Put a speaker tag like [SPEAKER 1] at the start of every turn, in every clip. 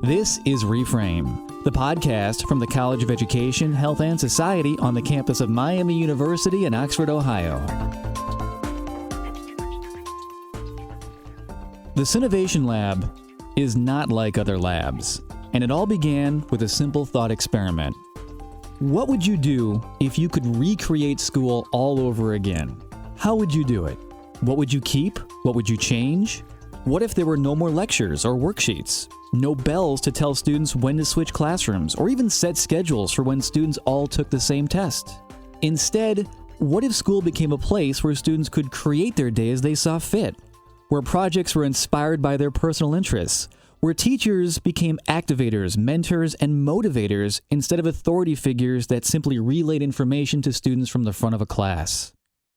[SPEAKER 1] This is Reframe, the podcast from the College of Education, Health, and Society on the campus of Miami University in Oxford, Ohio. The Synnovation Lab is not like other labs, and it all began with a simple thought experiment. What would you do if you could recreate school all over again? How would you do it? What would you keep? What would you change? What if there were no more lectures or worksheets? No bells to tell students when to switch classrooms, or even set schedules for when students all took the same test. Instead, what if school became a place where students could create their day as they saw fit? Where projects were inspired by their personal interests? Where teachers became activators, mentors, and motivators instead of authority figures that simply relayed information to students from the front of a class?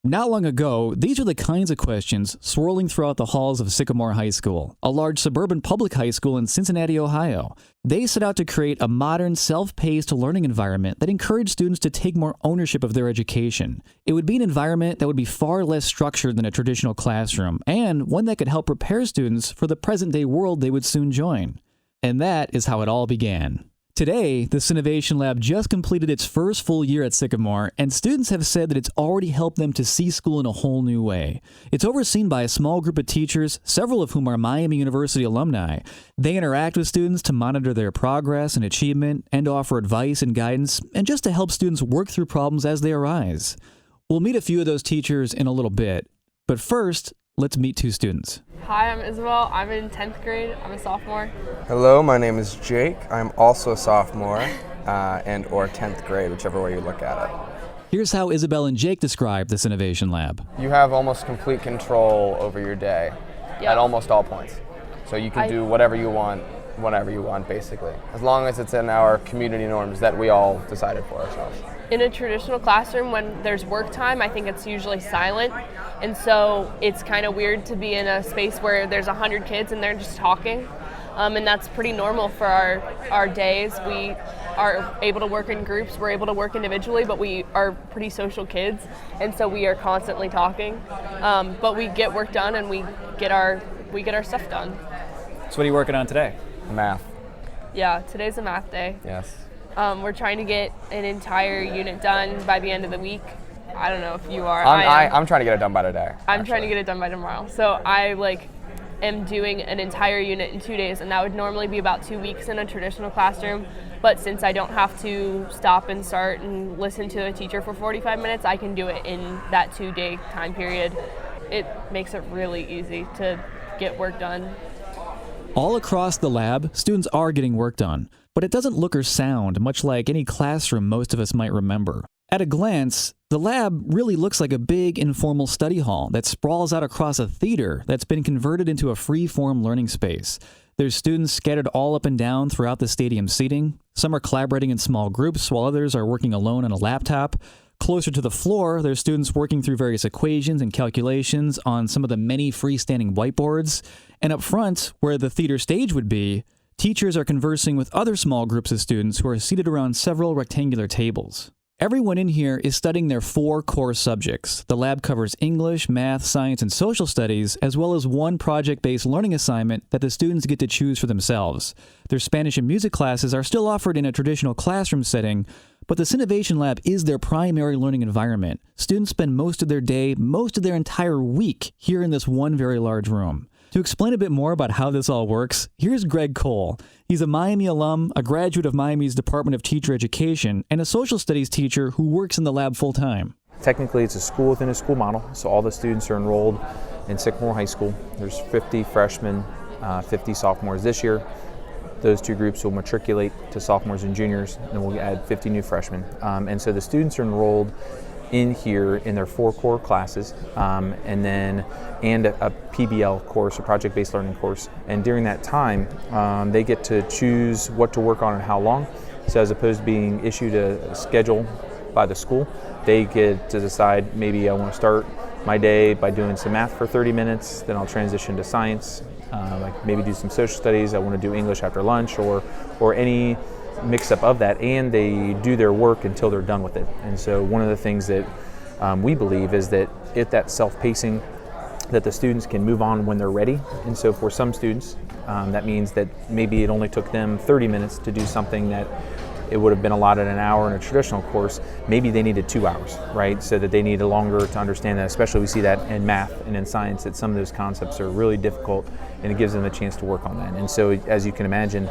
[SPEAKER 1] Not long ago, these are the kinds of questions swirling throughout the halls of Sycamore High School, a large suburban public high school in Cincinnati, Ohio. They set out to create a modern, self-paced learning environment that encouraged students to take more ownership of their education. It would be an environment that would be far less structured than a traditional classroom, and one that could help prepare students for the present-day world they would soon join. And that is how it all began. Today, the Synnovation Lab just completed its first full year at Sycamore, and students have said that it's already helped them to see school in a whole new way. It's overseen by a small group of teachers, several of whom are Miami University alumni. They interact with students to monitor their progress and achievement, and offer advice and guidance, and just to help students work through problems as they arise. We'll meet a few of those teachers in a little bit, but first, let's meet two students.
[SPEAKER 2] Hi, I'm Isabelle. I'm in 10th grade. I'm a sophomore.
[SPEAKER 3] Hello, my name is Jake. I'm also a sophomore and or 10th grade, whichever way you look at it.
[SPEAKER 1] Here's how Isabelle and Jake describe the Synnovation Lab.
[SPEAKER 3] You have almost complete control over your day at almost all points. So you can do whatever you want, whenever you want, basically, as long as it's in our community norms that we all decided for ourselves.
[SPEAKER 2] In a traditional classroom, when there's work time, I think it's usually silent. And so it's kind of weird to be in a space where there's 100 kids and they're just talking. And that's pretty normal for our days. We are able to work in groups, we're able to work individually, but we are pretty social kids. And so we are constantly talking. But we get work done and we get our stuff done.
[SPEAKER 1] So what are you working on today?
[SPEAKER 3] Math.
[SPEAKER 2] Yeah, today's a math day.
[SPEAKER 3] Yes.
[SPEAKER 2] We're trying to get an entire unit done by the end of the week. I don't know if you are.
[SPEAKER 3] I'm trying to get it done by today.
[SPEAKER 2] I'm trying to get it done by tomorrow. So I am doing an entire unit in 2 days, and that would normally be about 2 weeks in a traditional classroom. But since I don't have to stop and start and listen to a teacher for 45 minutes, I can do it in that 2-day time period. It makes it really easy to get work done.
[SPEAKER 1] All across the lab, students are getting work done, but it doesn't look or sound much like any classroom most of us might remember. At a glance, the lab really looks like a big informal study hall that sprawls out across a theater that's been converted into a free-form learning space. There's students scattered all up and down throughout the stadium seating. Some are collaborating in small groups, while others are working alone on a laptop. Closer to the floor, there's students working through various equations and calculations on some of the many freestanding whiteboards. And up front, where the theater stage would be, teachers are conversing with other small groups of students who are seated around several rectangular tables. Everyone in here is studying their 4 core subjects. The lab covers English, math, science, and social studies, as well as one project-based learning assignment that the students get to choose for themselves. Their Spanish and music classes are still offered in a traditional classroom setting, but the Synnovation Lab is their primary learning environment. Students spend most of their day, most of their entire week, here in this one very large room. To explain a bit more about how this all works, here's Greg Cole. He's a Miami alum, a graduate of Miami's Department of Teacher Education, and a social studies teacher who works in the lab full-time.
[SPEAKER 4] Technically, it's a school within a school model, so all the students are enrolled in Sycamore High School. There's 50 freshmen, 50 sophomores this year. Those 2 groups will matriculate to sophomores and juniors, and we'll add 50 new freshmen. And so the students are enrolled in here in their 4 core classes, and a PBL course, a project-based learning course. And during that time, they get to choose what to work on and how long. So as opposed to being issued a schedule by the school, they get to decide, maybe I want to start my day by doing some math for 30 minutes, then I'll transition to science, like maybe do some social studies, I want to do English after lunch, or any mix-up of that, and they do their work until they're done with it. And so one of the things that we believe is that if that self-pacing that the students can move on when they're ready. And so for some students, that means that maybe it only took them 30 minutes to do something that it would have been allotted an hour in a traditional course. Maybe they needed 2 hours, right? So that they needed longer to understand that, especially we see that in math and in science, that some of those concepts are really difficult, and it gives them a chance to work on that. And so as you can imagine,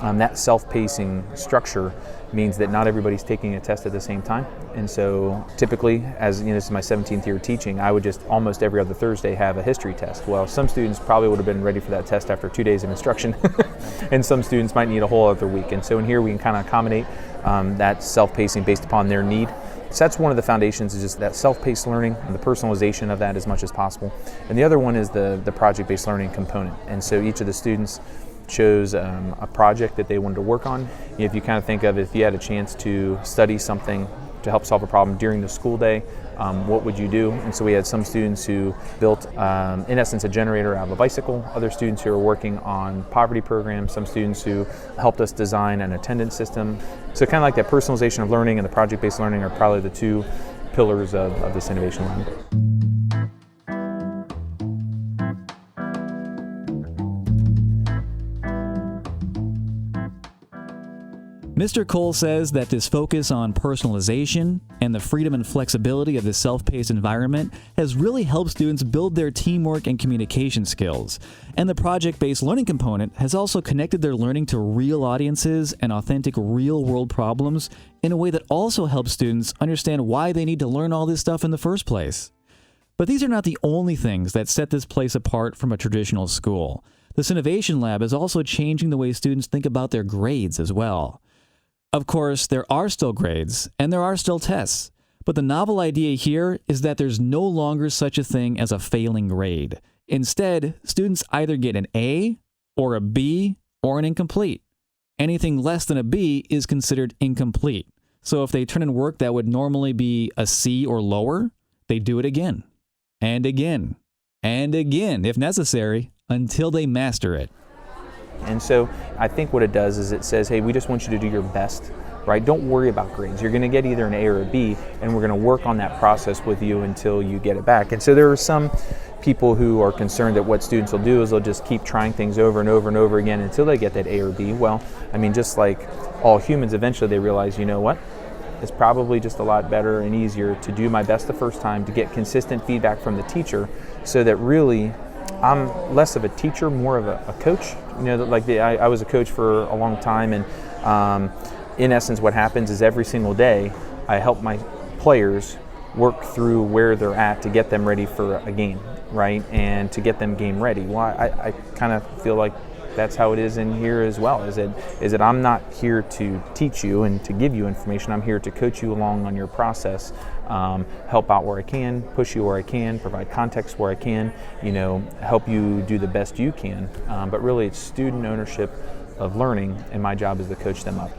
[SPEAKER 4] that self-pacing structure means that not everybody's taking a test at the same time. And so typically, as this is my 17th year teaching, I would just almost every other Thursday have a history test. Well, some students probably would have been ready for that test after 2 days of instruction, and some students might need a whole other week. And so in here we can kind of accommodate that self-pacing based upon their need. So that's one of the foundations, is just that self-paced learning and the personalization of that as much as possible. And the other one is the project-based learning component. And so each of the students chose a project that they wanted to work on. If you kind of think of, if you had a chance to study something to help solve a problem during the school day, what would you do? And so we had some students who built, in essence, a generator out of a bicycle, other students who are working on poverty programs, some students who helped us design an attendance system. So kind of like that personalization of learning and the project-based learning are probably the two pillars of this Synnovation lab.
[SPEAKER 1] Mr. Cole says that this focus on personalization and the freedom and flexibility of the self-paced environment has really helped students build their teamwork and communication skills. And the project-based learning component has also connected their learning to real audiences and authentic real-world problems in a way that also helps students understand why they need to learn all this stuff in the first place. But these are not the only things that set this place apart from a traditional school. The Synnovation Lab is also changing the way students think about their grades as well. Of course, there are still grades, and there are still tests, but the novel idea here is that there's no longer such a thing as a failing grade. Instead, students either get an A, or a B, or an incomplete. Anything less than a B is considered incomplete. So if they turn in work that would normally be a C or lower, they do it again, and again, and again, if necessary, until they master it.
[SPEAKER 4] And so I think what it does is it says, hey, we just want you to do your best, right? Don't worry about grades. You're going to get either an A or a B, and we're going to work on that process with you until you get it back. And so there are some people who are concerned that what students will do is they'll just keep trying things over and over and over again until they get that A or B. Well, I mean, just like all humans, eventually they realize, you know what? It's probably just a lot better and easier to do my best the first time, to get consistent feedback from the teacher, so that really I'm less of a teacher, more of a coach. I was a coach for a long time, and in essence what happens is every single day I help my players work through where they're at to get them ready for a game, right? And to get them game ready. Well, I kind of feel like that's how it is in here as well, is that I'm not here to teach you and to give you information. I'm here to coach you along on your process, help out where I can, push you where I can, provide context where I can, help you do the best you can. But really it's student ownership of learning, and my job is to coach them up.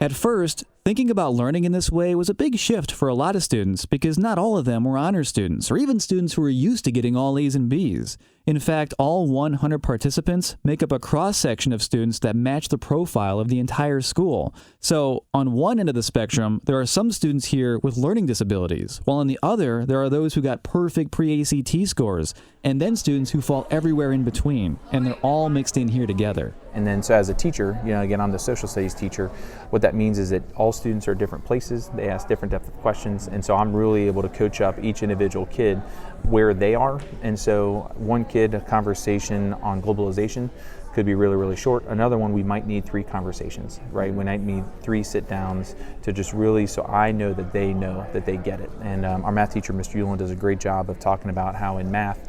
[SPEAKER 1] At first, thinking about learning in this way was a big shift for a lot of students, because not all of them were honor students, or even students who were used to getting all A's and B's. In fact, all 100 participants make up a cross-section of students that match the profile of the entire school. So, on one end of the spectrum, there are some students here with learning disabilities, while on the other, there are those who got perfect pre-ACT scores, and then students who fall everywhere in between, and they're all mixed in here together.
[SPEAKER 4] And then, so as a teacher, again, I'm the social studies teacher. What that means is that all students are at different places, they ask different depth of questions, and so I'm really able to coach up each individual kid where they are. And so one kid, a conversation on globalization could be really, really short. Another one, we might need 3 conversations, right? We might need 3 sit downs to just really, so I know that they get it. And our math teacher, Mr. Yulin, does a great job of talking about how in math,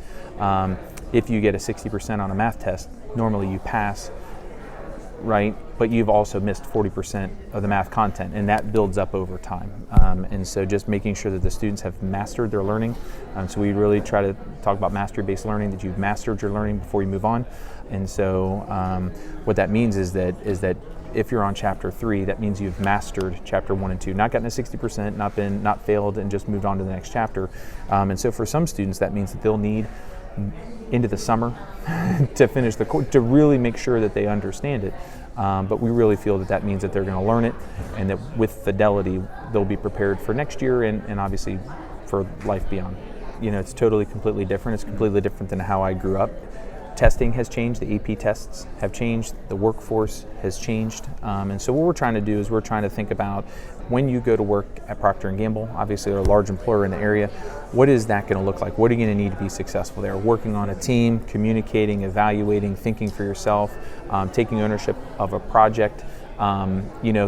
[SPEAKER 4] if you get a 60% on a math test, normally you pass, right? But you've also missed 40% of the math content, and that builds up over time. And so just making sure that the students have mastered their learning. So we really try to talk about mastery-based learning, that you've mastered your learning before you move on. And so what that means is that if you're on chapter 3, that means you've mastered chapter 1 and 2, not gotten a 60%, not failed and just moved on to the next chapter. And so for some students, that means that they'll need into the summer to finish the course, to really make sure that they understand it. But we really feel that means that they're going to learn it, and that with fidelity, they'll be prepared for next year and obviously for life beyond. It's totally, completely different. It's completely different than how I grew up. Testing has changed, the AP tests have changed, the workforce has changed. And so what we're trying to do is we're trying to think about when you go to work at Procter & Gamble, obviously they're a large employer in the area, what is that going to look like? What are you going to need to be successful there? Working on a team, communicating, evaluating, thinking for yourself, taking ownership of a project,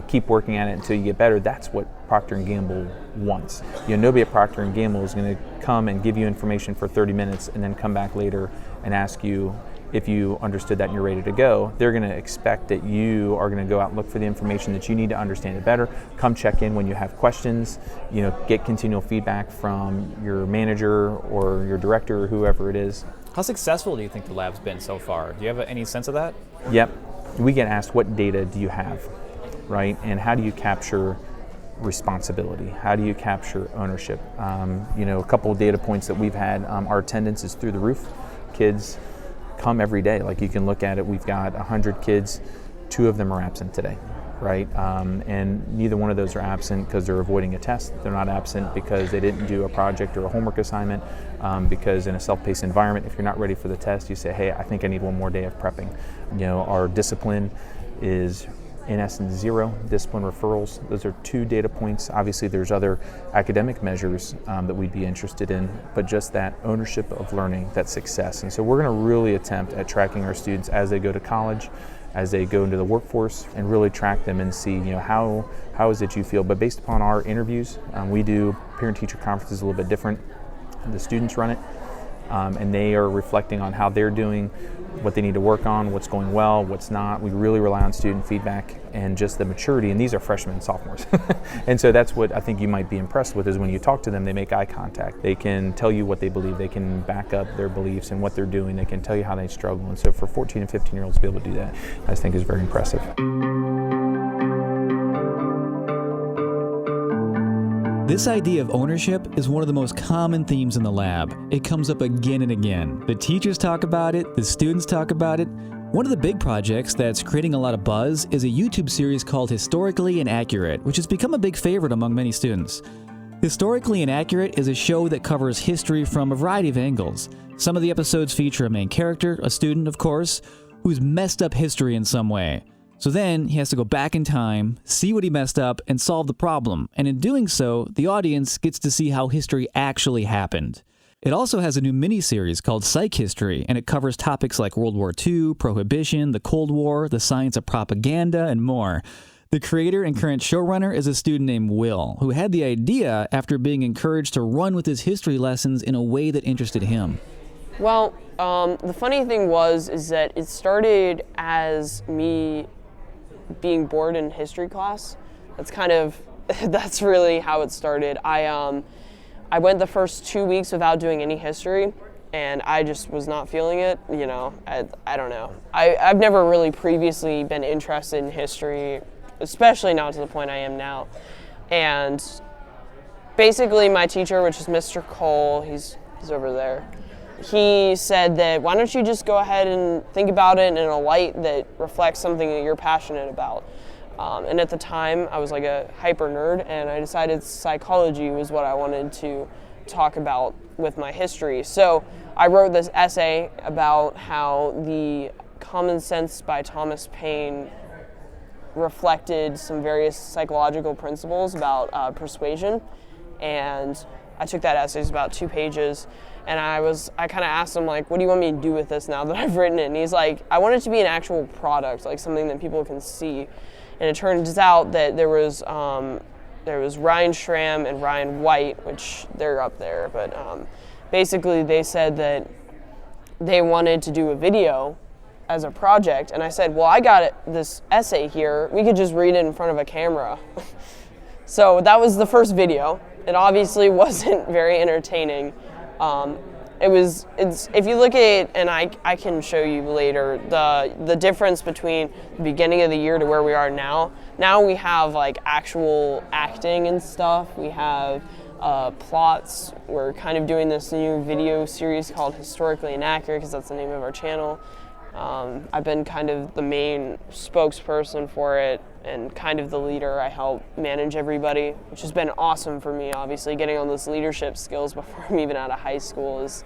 [SPEAKER 4] keep working at it until you get better. That's what Procter & Gamble wants. Nobody at Procter & Gamble is going to come and give you information for 30 minutes and then come back later and ask you if you understood that and you're ready to go. They're going to expect that you are going to go out and look for the information that you need to understand it better. Come check in when you have questions, get continual feedback from your manager or your director or whoever it is.
[SPEAKER 1] How successful do you think the lab's been so far? Do you have any sense of that?
[SPEAKER 4] Yep. We get asked, what data do you have, right? And how do you capture responsibility? How do you capture ownership? A couple of data points that we've had, our attendance is through the roof. Kids come every day. Like, you can look at it, we've got 100 kids, 2 of them are absent today, right? And neither one of those are absent because they're avoiding a test. They're not absent because they didn't do a project or a homework assignment, because in a self-paced environment, if you're not ready for the test, you say, hey, I think I need one more day of prepping. Our discipline is in essence 0. Discipline referrals, those are 2 data points. Obviously there's other academic measures that we'd be interested in, but just that ownership of learning, that success. And so we're going to really attempt at tracking our students as they go to college, as they go into the workforce, and really track them and see, how is it you feel. But based upon our interviews, we do parent-teacher conferences a little bit different. The students run it, and they are reflecting on how they're doing, what they need to work on, what's going well, what's not. We really rely on student feedback and just the maturity, and these are freshmen and sophomores. And so that's what I think you might be impressed with, is when you talk to them, they make eye contact. They can tell you what they believe, they can back up their beliefs and what they're doing, they can tell you how they struggle. And so for 14 and 15-year-olds to be able to do that, I think is very impressive.
[SPEAKER 1] This idea of ownership is one of the most common themes in the lab. It comes up again and again. The teachers talk about it, the students talk about it. One of the big projects that's creating a lot of buzz is a YouTube series called Historically Inaccurate, which has become a big favorite among many students. Historically Inaccurate is a show that covers history from a variety of angles. Some of the episodes feature a main character, a student of course, who's messed up history in some way. So then he has to go back in time, see what he messed up, and solve the problem. And in doing so, the audience gets to see how history actually happened. It also has a new mini-series called Psych History, and it covers topics like World War II, Prohibition, the Cold War, the science of propaganda, and more. The creator and current showrunner is a student named Will, who had the idea after being encouraged to run with his history lessons in a way that interested him.
[SPEAKER 2] Well, the funny thing is that it started as me being bored in history class. That's really how it started. I went the first 2 weeks without doing any history, and I just was not feeling it. I don't know. I've never really previously been interested in history, especially not to the point I am now. And basically my teacher, which is Mr. Cole, he's over there, he said that, why don't you just go ahead and think about it in a light that reflects something that you're passionate about. And at the time, I was like a hyper nerd, and I decided psychology was what I wanted to talk about with my history. So I wrote this essay about how the Common Sense by Thomas Paine reflected some various psychological principles about persuasion. And I took that essay, it's about 2 pages. And I kind of asked him, like, what do you want me to do with this now that I've written it? And he's like, I want it to be an actual product, like something that people can see. And it turns out that there was Ryan Schramm and Ryan White, which they're up there. But basically they said that they wanted to do a video as a project. And I said, well, I got this essay here. We could just read it in front of a camera. So that was the first video. It obviously wasn't very entertaining. If you look at it, and I can show you later, the difference between the beginning of the year to where we are now. Now we have like actual acting and stuff. We have plots. We're kind of doing this new video series called Historically Inaccurate, because that's the name of our channel.
[SPEAKER 5] I've been kind of the main spokesperson for it and kind of the leader. I help manage everybody, which has been awesome for me. Obviously, getting all those leadership skills before I'm even out of high school is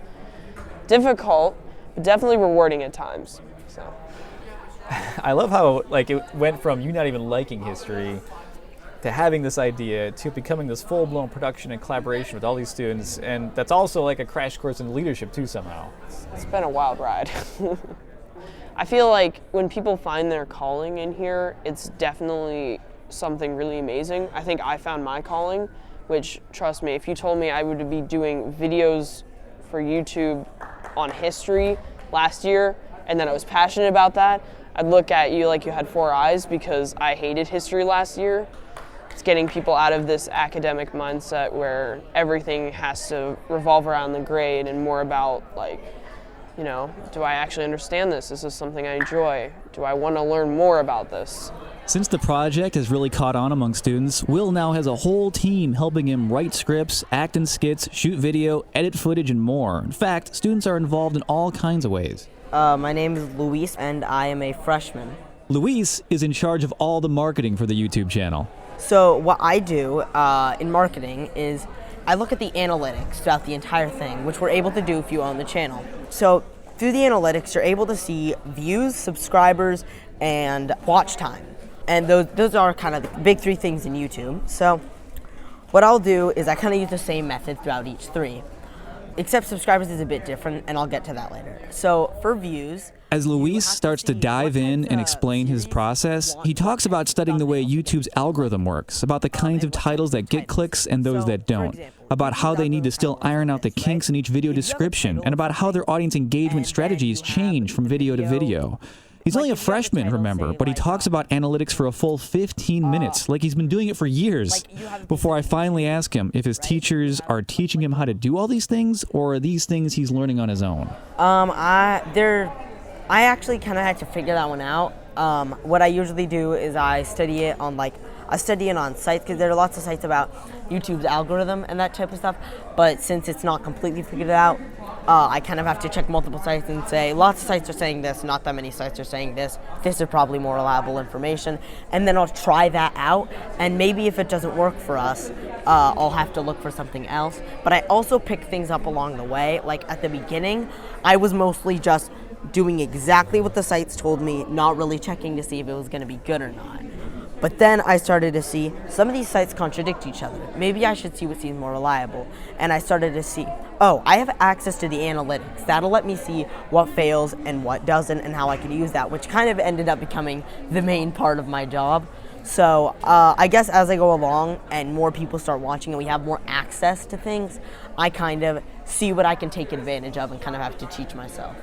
[SPEAKER 5] difficult, but definitely rewarding at times. So.
[SPEAKER 1] I love how it went from you not even liking history to having this idea to becoming this full-blown production and collaboration with all these students, and that's also like a crash course in leadership too somehow.
[SPEAKER 5] It's been a wild ride. I feel like when people find their calling in here, it's definitely something really amazing. I think I found my calling, which, trust me, if you told me I would be doing videos for YouTube on history last year and that I was passionate about that, I'd look at you like you had four eyes, because I hated history last year. It's getting people out of this academic mindset where everything has to revolve around the grade and more about, like, you know, do I actually understand this? Is this something I enjoy? Do I want to learn more about this?
[SPEAKER 1] Since the project has really caught on among students, Will now has a whole team helping him write scripts, act in skits, shoot video, edit footage, and more. In fact, students are involved in all kinds of ways.
[SPEAKER 6] My name is Luis, and I am a freshman.
[SPEAKER 1] Luis is in charge of all the marketing for the YouTube channel.
[SPEAKER 6] So what I do in marketing is I look at the analytics throughout the entire thing, which we're able to do if you own the channel. So through the analytics, you're able to see views, subscribers, and watch time. And those are kind of the big three things in YouTube. So what I'll do is I kind of use the same method throughout each three, except subscribers is a bit different, and I'll get to that later. So for views,
[SPEAKER 1] as Luis starts to dive in and explain his process, he talks about studying the way YouTube's algorithm works, about the kinds of titles that get clicks and those that don't, about how they need to still iron out the kinks in each video description, and about how their audience engagement strategies change from video to video. He's only a freshman, remember, but he talks about analytics for a full 15 minutes, like he's been doing it for years, before I finally ask him if his teachers are teaching him how to do all these things, or are these things he's learning on his own?
[SPEAKER 6] I actually kind of had to figure that one out. What I usually do is I study it on sites, because there are lots of sites about YouTube's algorithm and that type of stuff, but since it's not completely figured out, I kind of have to check multiple sites and say, lots of sites are saying this, not that many sites are saying this is probably more reliable information, and then I'll try that out, and maybe if it doesn't work for us, I'll have to look for something else. But I also pick things up along the way. Like at the beginning, I was mostly just doing exactly what the sites told me, not really checking to see if it was going to be good or not. But then I started to see some of these sites contradict each other. Maybe I should see what seems more reliable. And I started to see, oh, I have access to the analytics. That'll let me see what fails and what doesn't and how I can use that, which kind of ended up becoming the main part of my job. So I guess as I go along and more people start watching and we have more access to things, I kind of see what I can take advantage of and kind of have to teach myself.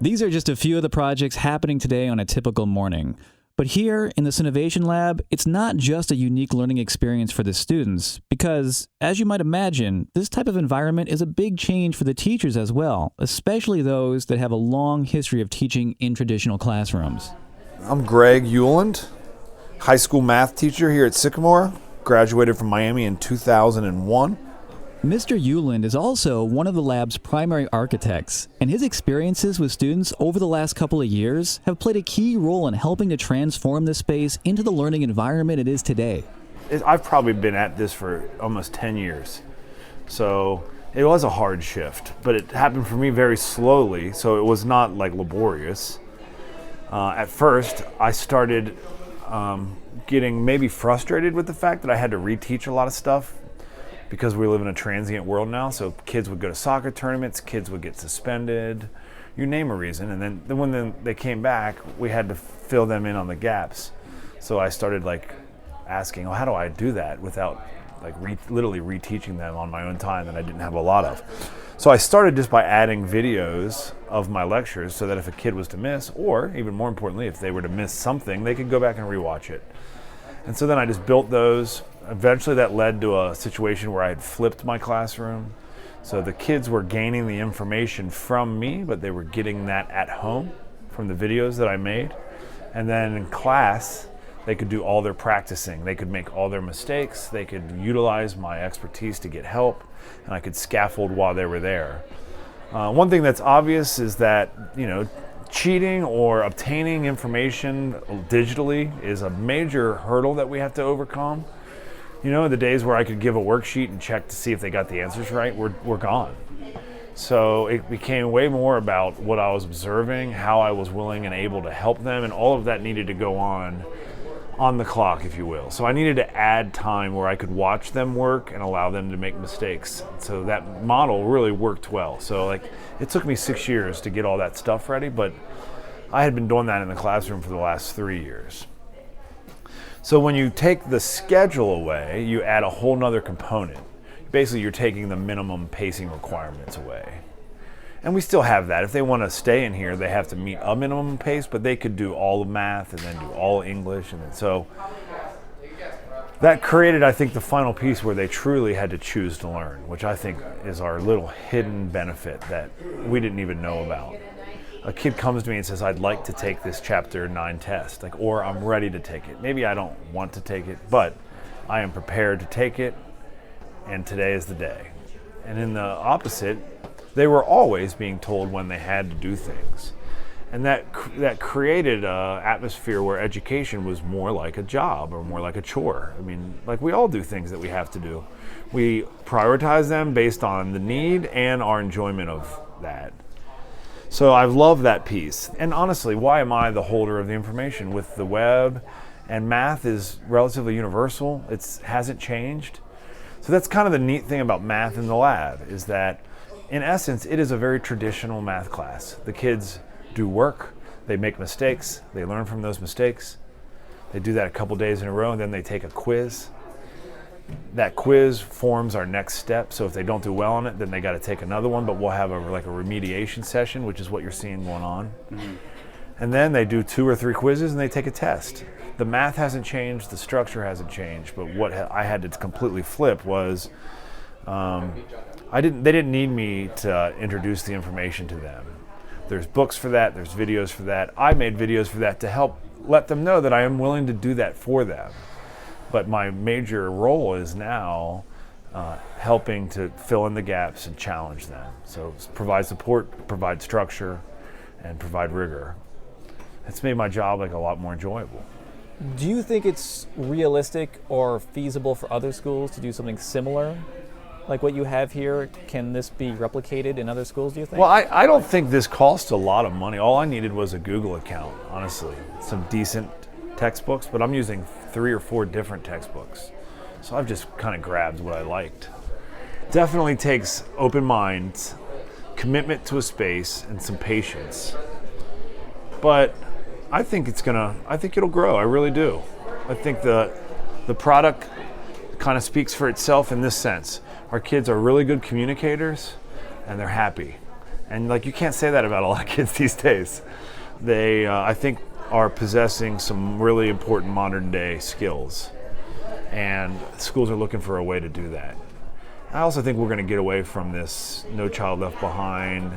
[SPEAKER 1] These are just a few of the projects happening today on a typical morning. But here in the Synnovation Lab, it's not just a unique learning experience for the students, because, as you might imagine, this type of environment is a big change for the teachers as well, especially those that have a long history of teaching in traditional classrooms.
[SPEAKER 7] I'm Greg Euland, high school math teacher here at Sycamore, graduated from Miami in 2001.
[SPEAKER 1] Mr. Euland is also one of the lab's primary architects, and his experiences with students over the last couple of years have played a key role in helping to transform this space into the learning environment it is today.
[SPEAKER 8] I've probably been at this for almost 10 years, so it was a hard shift, but it happened for me very slowly, so it was not like laborious. At first, I started getting maybe frustrated with the fact that I had to reteach a lot of stuff, because we live in a transient world now, so kids would go to soccer tournaments, kids would get suspended, you name a reason, and then when they came back, we had to fill them in on the gaps. So I started asking, how do I do that without literally reteaching them on my own time that I didn't have a lot of? So I started just by adding videos of my lectures so that if a kid was to miss, or even more importantly, if they were to miss something, they could go back and rewatch it. And so then I just built those. Eventually that led to a situation where I had flipped my classroom. So the kids were gaining the information from me, but they were getting that at home from the videos that I made. And then in class, they could do all their practicing. They could make all their mistakes. They could utilize my expertise to get help, and I could scaffold while they were there. One thing that's obvious is that, cheating or obtaining information digitally is a major hurdle that we have to overcome. You know, the days where I could give a worksheet and check to see if they got the answers right, we're gone. So it became way more about what I was observing, how I was willing and able to help them, and all of that needed to go on the clock, if you will. So I needed to add time where I could watch them work and allow them to make mistakes. So that model really worked well. So like, it took me 6 years to get all that stuff ready, but I had been doing that in the classroom for the last 3 years. So when you take the schedule away, you add a whole nother component. Basically, you're taking the minimum pacing requirements away. And we still have that. If they want to stay in here, they have to meet a minimum pace, but they could do all of math and then do all English. And so that created, I think, the final piece where they truly had to choose to learn, which I think is our little hidden benefit that we didn't even know about. A kid comes to me and says, I'd like to take this chapter 9 test, or I'm ready to take it. Maybe I don't want to take it, but I am prepared to take it, and today is the day. And in the opposite, they were always being told when they had to do things. And that created an atmosphere where education was more like a job or more like a chore. I mean, like we all do things that we have to do. We prioritize them based on the need and our enjoyment of that. So I've loved that piece. And honestly, why am I the holder of the information? With the web and math is relatively universal. It hasn't changed. So that's kind of the neat thing about math in the lab is that in essence, it is a very traditional math class. The kids do work, they make mistakes, they learn from those mistakes. They do that a couple days in a row and then they take a quiz. That quiz forms our next step. So if they don't do well on it, then they got to take another one, but we'll have a remediation session, which is what you're seeing going on. Mm-hmm. And then they do 2 or 3 quizzes and they take a test. The math hasn't changed, the structure hasn't changed, but what I had to completely flip was they didn't need me to introduce the information to them. There's books for that, there's videos for that. I made videos for that to help let them know that I am willing to do that for them. But my major role is now helping to fill in the gaps and challenge them. So provide support, provide structure, and provide rigor. It's made my job like a lot more enjoyable.
[SPEAKER 1] Do you think it's realistic or feasible for other schools to do something similar? Like what you have here, can this be replicated in other schools, do you think?
[SPEAKER 8] Well, I don't think this costs a lot of money. All I needed was a Google account, honestly. Some decent textbooks, but I'm using 3 or 4 different textbooks. So I've just kind of grabbed what I liked. Definitely takes open minds, commitment to a space, and some patience. But I think it'll grow. I really do. I think the product kind of speaks for itself in this sense. Our kids are really good communicators and they're happy. And like you can't say that about a lot of kids these days. They, I think, are possessing some really important modern day skills. And schools are looking for a way to do that. I also think we're going to get away from this No Child Left Behind,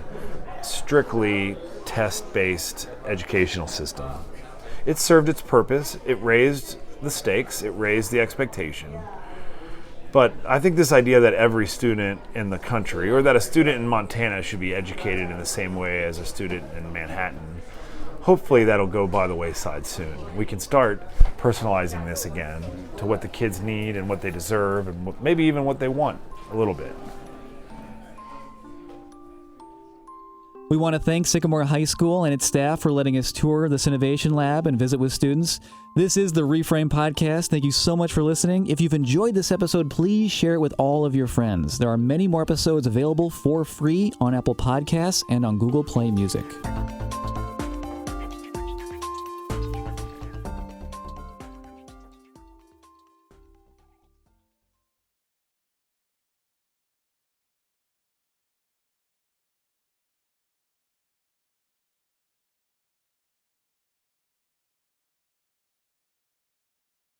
[SPEAKER 8] strictly test-based educational system. It served its purpose. It raised the stakes. It raised the expectation. But I think this idea that every student in the country, or that a student in Montana should be educated in the same way as a student in Manhattan, hopefully that'll go by the wayside soon. We can start personalizing this again to what the kids need and what they deserve and maybe even what they want a little bit.
[SPEAKER 1] We want to thank Sycamore High School and its staff for letting us tour the Synnovation Lab and visit with students. This is the Reframe Podcast. Thank you so much for listening. If you've enjoyed this episode, please share it with all of your friends. There are many more episodes available for free on Apple Podcasts and on Google Play Music.